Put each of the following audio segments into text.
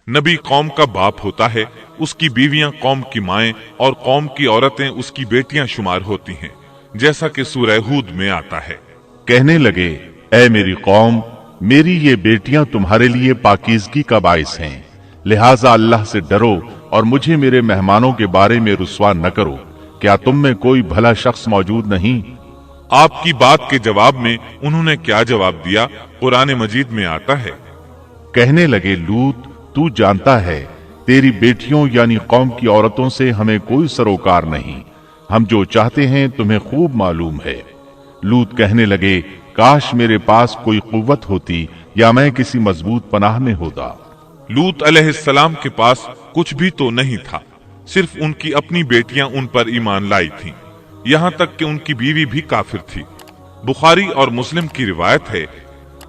नबी कौम का बाप होता है, उसकी बीवियां कौम की माएं और कौम की औरतें उसकी बेटियां शुमार होती हैं, जैसा कि सूरह हूद में आता है। कहने लगे, ऐ मेरी कौम, मेरी ये बेटियां तुम्हारे लिए पाकीज़गी का बाइस हैं, लिहाजा अल्लाह से डरो और मुझे मेरे मेहमानों के बारे में रुस्वा न करो। क्या तुम में कोई भला शख्स मौजूद नहीं? आपकी बात के जवाब में उन्होंने क्या जवाब दिया, कुरान मजीद में आता है। कहने लगे, लूत, तू जानता है तेरी बेटियों यानी कौम की औरतों से हमें कोई सरोकार नहीं, हम जो चाहते हैं तुम्हें खूब मालूम है। लूत कहने लगे, काश मेरे पास कोई कुव्वत होती या मैं किसी मजबूत पनाह में होता। लूत अलैहिस्सलाम के पास कुछ भी तो नहीं था, सिर्फ उनकी अपनी बेटियां उन पर ईमान लाई थीं, यहाँ तक कि उनकी बीवी भी काफिर थी। बुखारी और मुस्लिम की रिवायत है,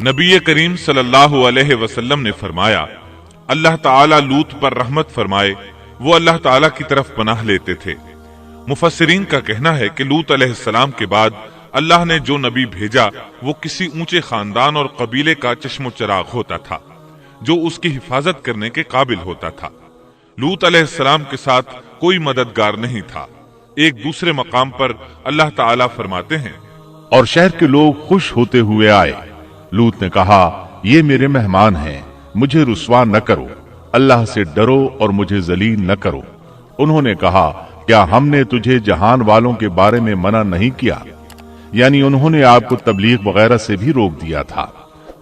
नबी करीम सल्लल्लाहु अलैहि वसल्लम ने फरमाया, अल्लाह ताला लूत पर रहमत फरमाए, वो अल्लाह ताला की तरफ पनाह लेते थे। मुफस्सिरीन का कहना है कि लूत अलैहिस्सलाम के बाद अल्लाह ने जो नबी भेजा वो किसी ऊंचे खानदान और कबीले का चश्मो चिराग होता था, जो उसकी हिफाजत करने के काबिल होता था। लूत अलैहिस्सलाम के साथ कोई मददगार नहीं था। एक दूसरे मकाम पर अल्लाह ताला फरमाते हैं, और शहर के लोग खुश होते हुए आए। लूत ने कहा, ये मेरे मेहमान हैं, मुझे रुस्वा न करो, अल्लाह से डरो और मुझे जलील न करो। उन्होंने कहा, क्या हमने तुझे जहान वालों के बारे में मना नहीं किया? यानी उन्होंने आपको तबलीग वगैरह से भी रोक दिया था।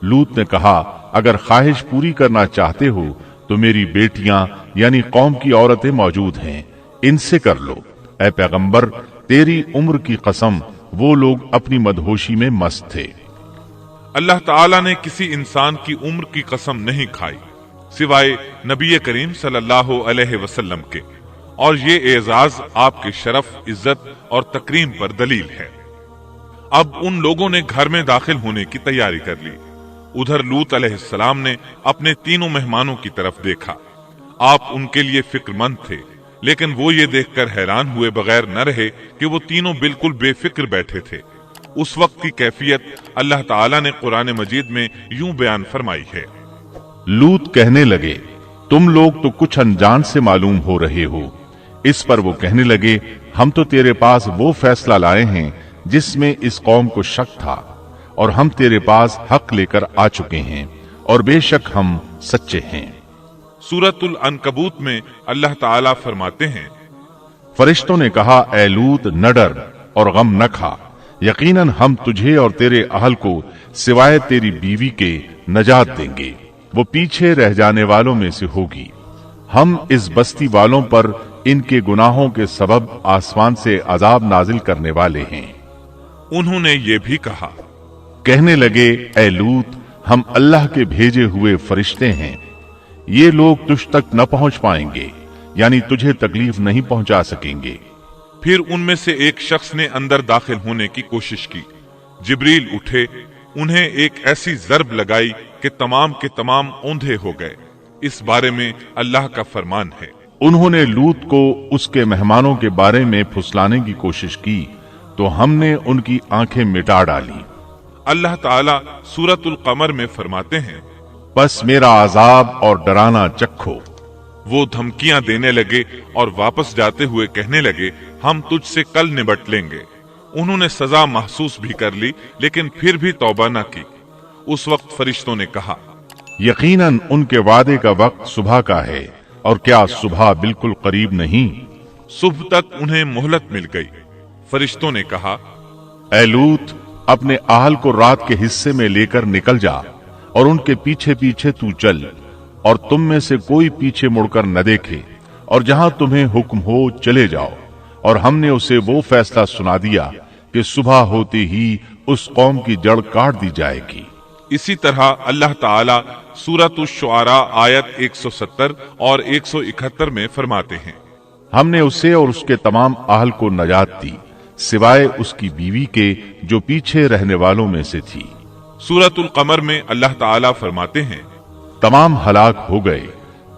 लूत ने कहा, अगर ख्वाहिश पूरी करना चाहते हो तो मेरी बेटियां यानी कौम की औरतें मौजूद हैं, इनसे कर लो। ऐ पैगंबर, तेरी उम्र की कसम, वो लोग अपनी मदहोशी में मस्त थे। अल्लाह ताला ने किसी इंसान की उम्र की कसम नहीं खाई सिवाय नबी करीम सल्लल्लाहु अलैहि वसल्लम के, और ये एजाज आपके शरफ, इज्जत और तकरीम पर दलील है। अब उन लोगों ने घर में दाखिल होने की तैयारी कर ली। उधर लूत अलैहिस्सलाम ने अपने तीनों मेहमानों की तरफ देखा। आप उनके लिए फिक्रमंद थे, लेकिन वो ये देखकर हैरान हुए बगैर न रहे कि वो तीनों बिल्कुल बेफिक्र बैठे थे। उस वक्त की कैफियत अल्लाह ताला ने कुरान मजीद में यूं बयान फरमाई है। लूत कहने लगे, तुम लोग तो कुछ अनजान से मालूम हो रहे हो। इस पर वो कहने लगे, हम तो तेरे पास वो फैसला लाए हैं जिसमें इस कौम को शक था, और हम तेरे पास हक लेकर आ चुके हैं, और बेशक हम सच्चे हैं। सूरतुल अनकबूत में अल्लाह ताला फरमाते हैं, फरिश्तों ने कहा, ऐ लूत, न डर और गम न खा, यकीनन हम तुझे और तेरे अहल को सिवाय तेरी बीवी के नजात देंगे, वो पीछे रह जाने वालों में से होगी। हम इस बस्ती वालों पर इनके गुनाहों के सबब आसमान से अजाब नाजिल करने वाले हैं। उन्होंने ये भी कहा, कहने लगे, ऐ लूत, हम अल्लाह के भेजे हुए फरिश्ते हैं, ये लोग तुझ तक न पहुंच पाएंगे, यानी तुझे तकलीफ नहीं पहुंचा सकेंगे। फिर उनमें से एक शख्स ने अंदर दाखिल होने की कोशिश की। जिब्रील उठे, उन्हें एक ऐसी जरब लगाई कि तमाम के तमाम औंधे हो गए। इस बारे में अल्लाह का फरमान है, उन्होंने लूत को उसके मेहमानों के बारे में फुसलाने की कोशिश की तो हमने उनकी आंखें मिटा डाली। अल्लाह ताला सूरतुल कमर में फरमाते हैं, बस मेरा अजाब और डराना चखो। वो धमकियां देने लगे और वापस जाते हुए कहने लगे, हम तुझसे कल निबट लेंगे। उन्होंने सजा महसूस भी कर ली, लेकिन फिर भी तौबा न की। उस वक्त फरिश्तों ने कहा, यकीनन उनके वादे का वक्त सुबह का है, और क्या सुबह बिल्कुल करीब नहीं? सुबह तक उन्हें मोहलत मिल गई। फरिश्तों ने कहा, ऐ लूत, अपने आहल को रात के हिस्से में लेकर निकल जा और उनके पीछे पीछे तू चल, और तुम में से कोई पीछे मुड़कर न देखे, और जहां तुम्हें हुक्म हो चले जाओ। और हमने उसे वो फैसला सुना दिया कि सुबह होते ही उस कौम की जड़ काट दी जाएगी। इसी तरह अल्लाह ताला सूरत-उश-शुआरा आयत 170 और 171 में फरमाते हैं, हमने उसे और उसके तमाम अहल को नजात दी, सिवाय उसकी बीवी के जो पीछे रहने वालों में से थी। सूरतुल कमर में अल्लाह ताला फरमाते हैं, तमाम हलाक हो गए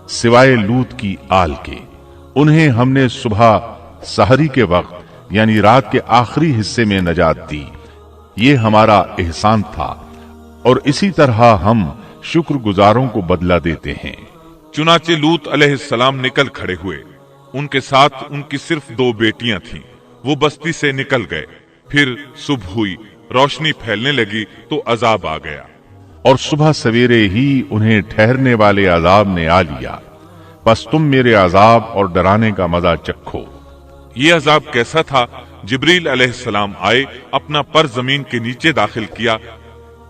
सिवाय लूत की आल के। उन्हें हमने सुबह सहरी के वक्त यानी रात के आखिरी हिस्से में नजात दी। ये हमारा एहसान था, और इसी तरह हम शुक्रगुजारों को बदला देते हैं। चुनाचे लूत अलैहिस्सलाम निकल खड़े हुए। उनके साथ उनकी सिर्फ 2 बेटियां थीं। वो बस्ती से निकल गए। फिर सुबह हुई, रोशनी फैलने लगी तो अजाब आ गया। और सुबह सवेरे ही उन्हें ठहरने वाले अजाब ने आ लिया। बस तुम मेरे अजाब और डराने का मजा चखो। ये अजाब कैसा था? जिब्रील अलैहिस्सलाम आए, अपना पर जमीन के नीचे दाखिल किया,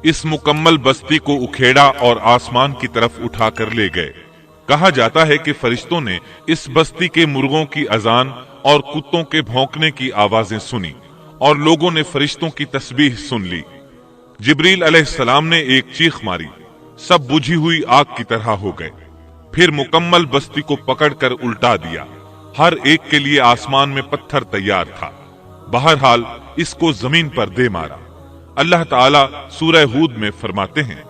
इस मुकम्मल बस्ती को उखेड़ा और आसमान की तरफ उठाकर ले गए। कहा जाता है कि फरिश्तों ने इस बस्ती के मुर्गों की अजान और कुत्तों के भौंकने की आवाजें सुनी और लोगों ने फरिश्तों की तस्बीह सुन ली। जिब्रील अलैहिस्सलाम ने एक चीख मारी, सब बुझी हुई आग की तरह हो गए। फिर मुकम्मल बस्ती को पकड़कर उल्टा दिया। हर एक के लिए आसमान में पत्थर तैयार था। बहरहाल इसको जमीन पर दे मारा। अल्लाह ताला सूरह हूद में फरमाते हैं,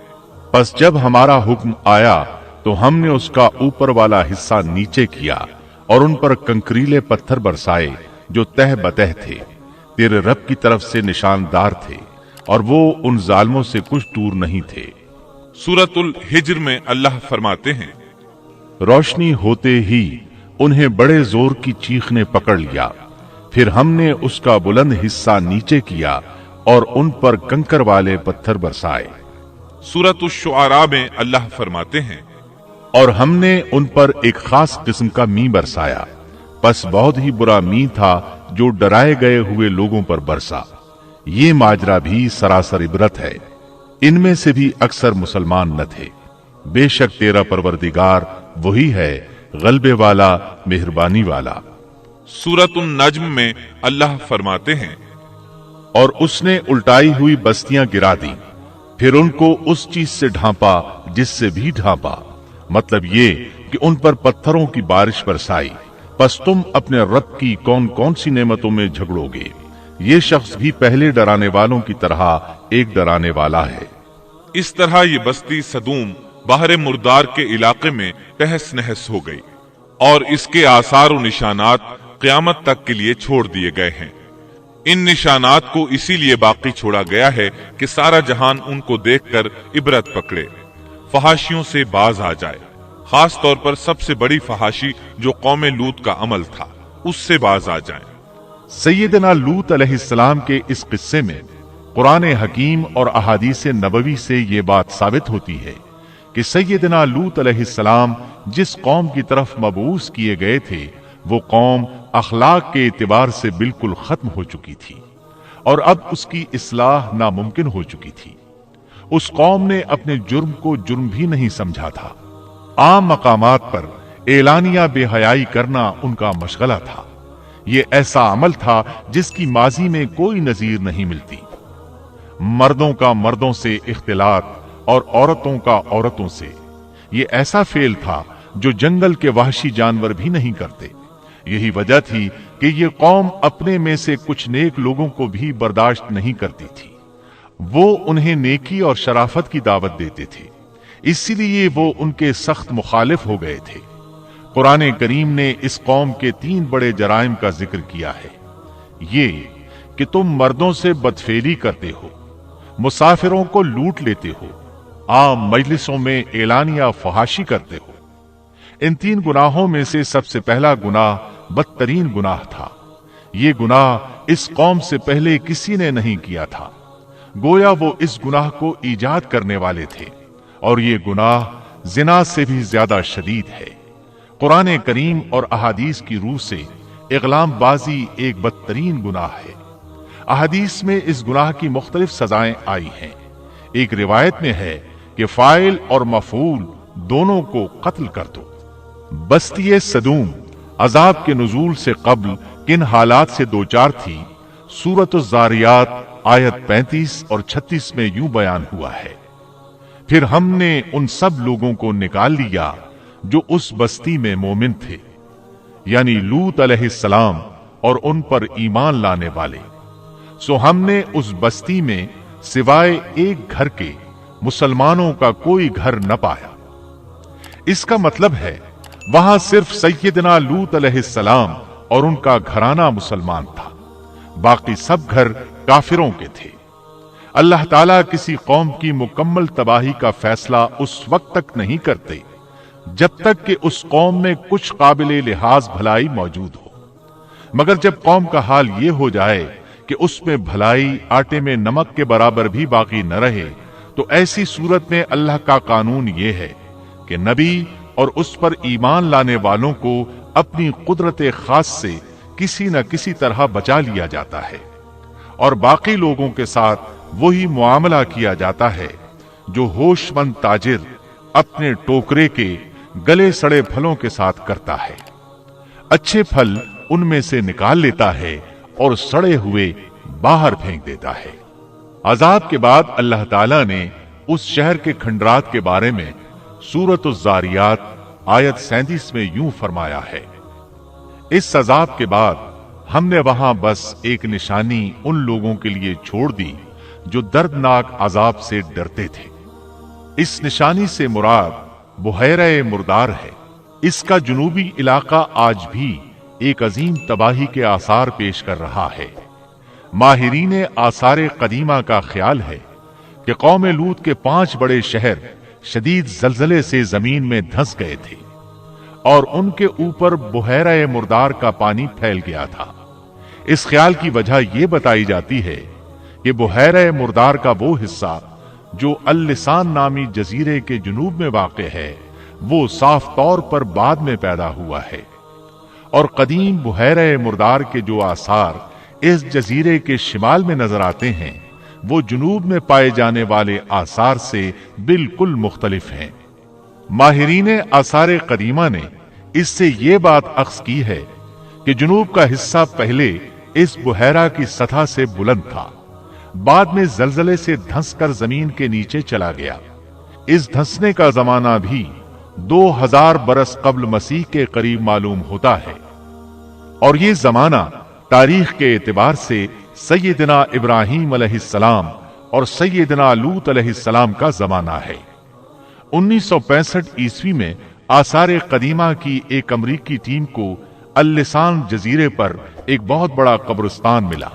बस जब हमारा हुक्म आया तो हमने उसका ऊपर वाला हिस्सा नीचे किया और उन पर कंकरीले पत्थर बरसाए जो तह बतह थे, तेरे रब की तरफ से निशानदार थे और वो उन जालिमों से कुछ दूर नहीं थे। सूरतुल हिज्र में अल्लाह फरमाते हैं, रोशनी होते ही उन्हें बड़े जोर की चीख ने पकड़ लिया। फिर हमने उसका बुलंद हिस्सा नीचे किया और उन पर कंकर वाले पत्थर बरसाए। सूरतुल शुआरा में अल्लाह फरमाते हैं, और हमने उन पर एक खास किस्म का मी बरसाया। बस बहुत ही बुरा मी था जो डराए गए हुए लोगों पर बरसा। ये माजरा भी सरासर इबरत है। इनमें से भी अक्सर मुसलमान न थे। बेशक तेरा परवरदिगार वही है, गलबे वाला, मेहरबानी वाला। सूरतुन नज्म में अल्लाह फरमाते हैं, और उसने उल्टाई हुई बस्तियां गिरा दी, फिर उनको उस चीज से ढांपा जिससे भी ढांपा, मतलब ये कि उन पर पत्थरों की बारिश बरसाई। बस तुम अपने रब की कौन कौन सी नेमतों में झगड़ोगे। ये शख्स भी पहले डराने वालों की तरह एक डराने वाला है। इस तरह ये बस्ती सदूम बाहर मुर्दार के इलाके में तहस नहस हो गई और इसके आसार और निशानात क़यामत तक के लिए छोड़ दिए गए हैं। इन निशानात को इसीलिए बाकी छोड़ा गया है कि सारा जहान उनको देखकर इबरत पकड़े, फहाशियों से बाज आ जाए। खास तौर पर सबसे बड़ी फहाशी जो कौमे लूत का अमल था, उससे बाज आ जाए। सैयदना लूत अलैहिस्सलाम के इस किस्से में कुरान हकीम और अहादीस नबवी से ये बात साबित होती है कि सैयदना लूत अलैहिस्सलाम जिस कौम की तरफ मबूस किए गए थे, वो कौम अखलाक के एतबार से बिल्कुल खत्म हो चुकी थी और अब उसकी इस्लाह नामुमकिन हो चुकी थी। उस कौम ने अपने जुर्म को जुर्म भी नहीं समझा था। आम मकामात पर एलानिया बेहयाई करना उनका मशगला था। ये ऐसा अमल था जिसकी माजी में कोई नजीर नहीं मिलती। मर्दों का मर्दों से इख्तिलात और औरतों का औरतों से। ये ऐसा फेल था जो जंगल के वहशी जानवर भी नहीं करते। यही वजह थी कि ये कौम अपने में से कुछ नेक लोगों को भी बर्दाश्त नहीं करती थी। वो उन्हें नेकी और शराफत की दावत देते थे, इसीलिए वो उनके सख्त मुखालिफ हो गए थे। कुरान करीम ने इस कौम के 3 बड़े जराइम का जिक्र किया है। ये कि तुम मर्दों से बदफेली करते हो, मुसाफिरों को लूट लेते हो, आम मजलिसों में एलानिया फहाशी करते हो। इन 3 गुनाहों में से सबसे पहला गुनाह बदतरीन गुनाह था। ये गुनाह इस कौम से पहले किसी ने नहीं किया था। गोया वो इस गुनाह को ईजाद करने वाले थे और ये गुनाह जिना से भी ज्यादा शदीद है। कुरान करीम और अहादीस की रूह से इग़लामबाजी एक बदतरीन गुनाह है। अहादीस में इस गुनाह की मुख्तलिफ सजाएं आई हैं। एक रिवायत में है कि फाइल और मफूल दोनों को कत्ल कर दो। बस्ती सदूम अजाब के नुजूल से कब्ल किन हालात से दो चार थी, सूरत ज़ारियात आयत 35 और 36 में यूं बयान हुआ है, फिर हमने उन सब लोगों को निकाल लिया जो उस बस्ती में मोमिन थे, यानी लूत अलैहिस्सलाम और उन पर ईमान लाने वाले। सो हमने उस बस्ती में सिवाय एक घर के मुसलमानों का कोई घर न पाया। इसका मतलब है वहां सिर्फ सैयदना लूत अलैहिस्सलाम और उनका घराना मुसलमान था, बाकी सब घर काफिरों के थे। अल्लाह ताला किसी कौम की मुकम्मल तबाही का फैसला उस वक्त तक नहीं करते जब तक कि उस कौम में कुछ काबिले लिहाज भलाई मौजूद हो। मगर जब कौम का हाल ये हो जाए कि उसमें भलाई आटे में नमक के बराबर भी बाकी न रहे, तो ऐसी सूरत में अल्लाह का कानून ये है कि नबी और उस पर ईमान लाने वालों को अपनी कुदरत खास से किसी न किसी तरह बचा लिया जाता है और बाकी लोगों के साथ वही मुआमला किया जाता है जो होशमंद ताजिर अपने टोकरे के गले सड़े फलों के साथ करता है। अच्छे फल उनमें से निकाल लेता है और सड़े हुए बाहर फेंक देता है। अजाब के बाद अल्लाह ताला ने उस शहर के खंडरात के बारे में सूरत ज़ारियात आयत 37 में यूं फरमाया है, इस अजाब के बाद हमने वहां बस एक निशानी उन लोगों के लिए छोड़ दी जो दर्दनाक अजाब से डरते थे। इस निशानी से मुराद बुहैरा मुर्दार है। इसका जुनूबी इलाका आज भी एक अजीम तबाही के आसार पेश कर रहा है। माहिरीन आसार कदीमा का ख्याल है कि कौम लूत के 5 बड़े शहर शदीद जलजले से जमीन में धंस गए थे और उनके ऊपर बुहैरा मुर्दार का पानी फैल गया था। इस ख्याल की वजह यह बताई जाती है कि बुहैरा मुर्दार का वो हिस्सा जो अल-लिसान नामी जजीरे के जुनूब में वाक़े है, वो साफ तौर पर बाद में पैदा हुआ है और कदीम बुहैरा मुर्दार के जो आसार इस जजीरे के शिमाल में नजर आते हैं, वो जुनूब में पाए जाने वाले आसार से बिल्कुल मुख्तलिफ हैं। माहिरीन आसार कदीमा ने इससे ये बात अख्ज़ की है कि जुनूब का हिस्सा पहले इस बुहैरा की सतह से बुलंद था, बाद में जलजले से धंसकर जमीन के नीचे चला गया। इस धंसने का जमाना भी 2000 बरस कब्ल मसीह के करीब मालूम होता है और ये जमाना तारीख के एतबार से सैयदना इब्राहीम अलैहिस्सलाम और सैयदना लूत अलैहिस्सलाम का जमाना है। 1965 ईस्वी में आसार कदीमा की एक अमरीकी टीम को अल-लिसान जजीरे पर एक बहुत बड़ा कब्रिस्तान मिला।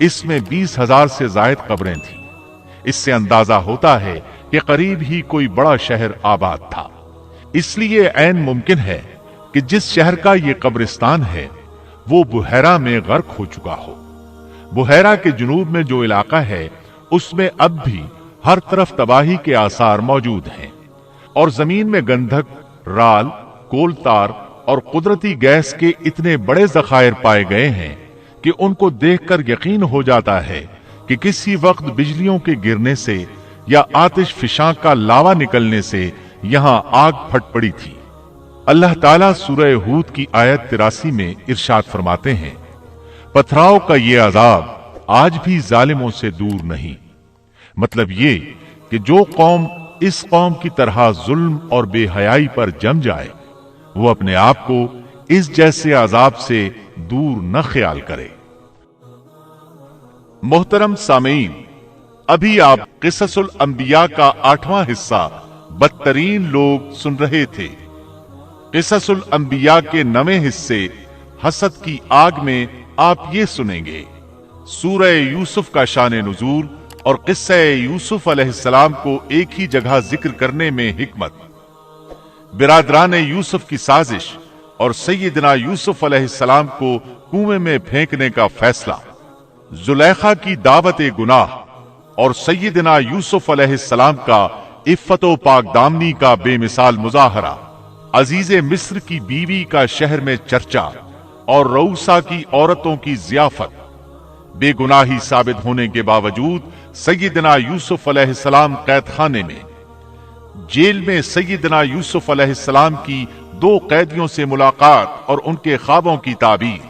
इसमें 20,000 से जायद कब्रें थीं। इससे अंदाजा होता है कि करीब ही कोई बड़ा शहर आबाद था। इसलिए ऐन मुमकिन है कि जिस शहर का ये कब्रिस्तान है वो बुहैरा में गर्क हो चुका हो। बुहैरा के जुनूब में जो इलाका है उसमें अब भी हर तरफ तबाही के आसार मौजूद हैं और जमीन में गंधक, राल, कोलतार और कुदरती गैस के इतने बड़े जखायर पाए गए हैं कि उनको देखकर यकीन हो जाता है कि किसी वक्त बिजलियों के गिरने से या आतिश फिशां का लावा निकलने से यहां आग फट पड़ी थी। अल्लाह ताला सूरह हूद की आयत 83 में इरशाद फरमाते हैं, पथराव का ये अजाब आज भी जालिमों से दूर नहीं। मतलब ये कि जो कौम इस कौम की तरह जुल्म और बेहयाई पर जम जाए, वो अपने आप को इस जैसे अजाब से दूर न ख्याल करे। मोहतरम सामीन, अभी आप क़िससुल अंबिया का 8वां हिस्सा बदतरीन लोग सुन रहे थे। क़िससुल अंबिया के 9वें हिस्से हसद की आग में आप ये सुनेंगे, सूरह यूसुफ का शान नुज़ूल और क़िस्सा यूसुफ अलैहिस्सलाम को एक ही जगह जिक्र करने में हिकमत, बिरादरान यूसुफ की साजिश और सैयदना यूसुफ अलैहिस्सलाम को कुएं में फेंकने का फैसला, जुलैखा की दावत गुनाह और सैयदना यूसुफ अलैहिस्सलाम का इफ़्फ़तो पाकदामनी का बेमिसाल मुजाहरा, अजीज मिस्र की बीवी का शहर में चर्चा और रऊसा की औरतों की ज़ियाफत, बेगुनाही साबित होने के बावजूद सैयदना यूसुफ अलैहिस्सलाम कैदखाने में, जेल में सैयदना यूसुफ अलैहिस्सलाम की 2 कैदियों से मुलाकात और उनके ख्वाबों की ताबीर,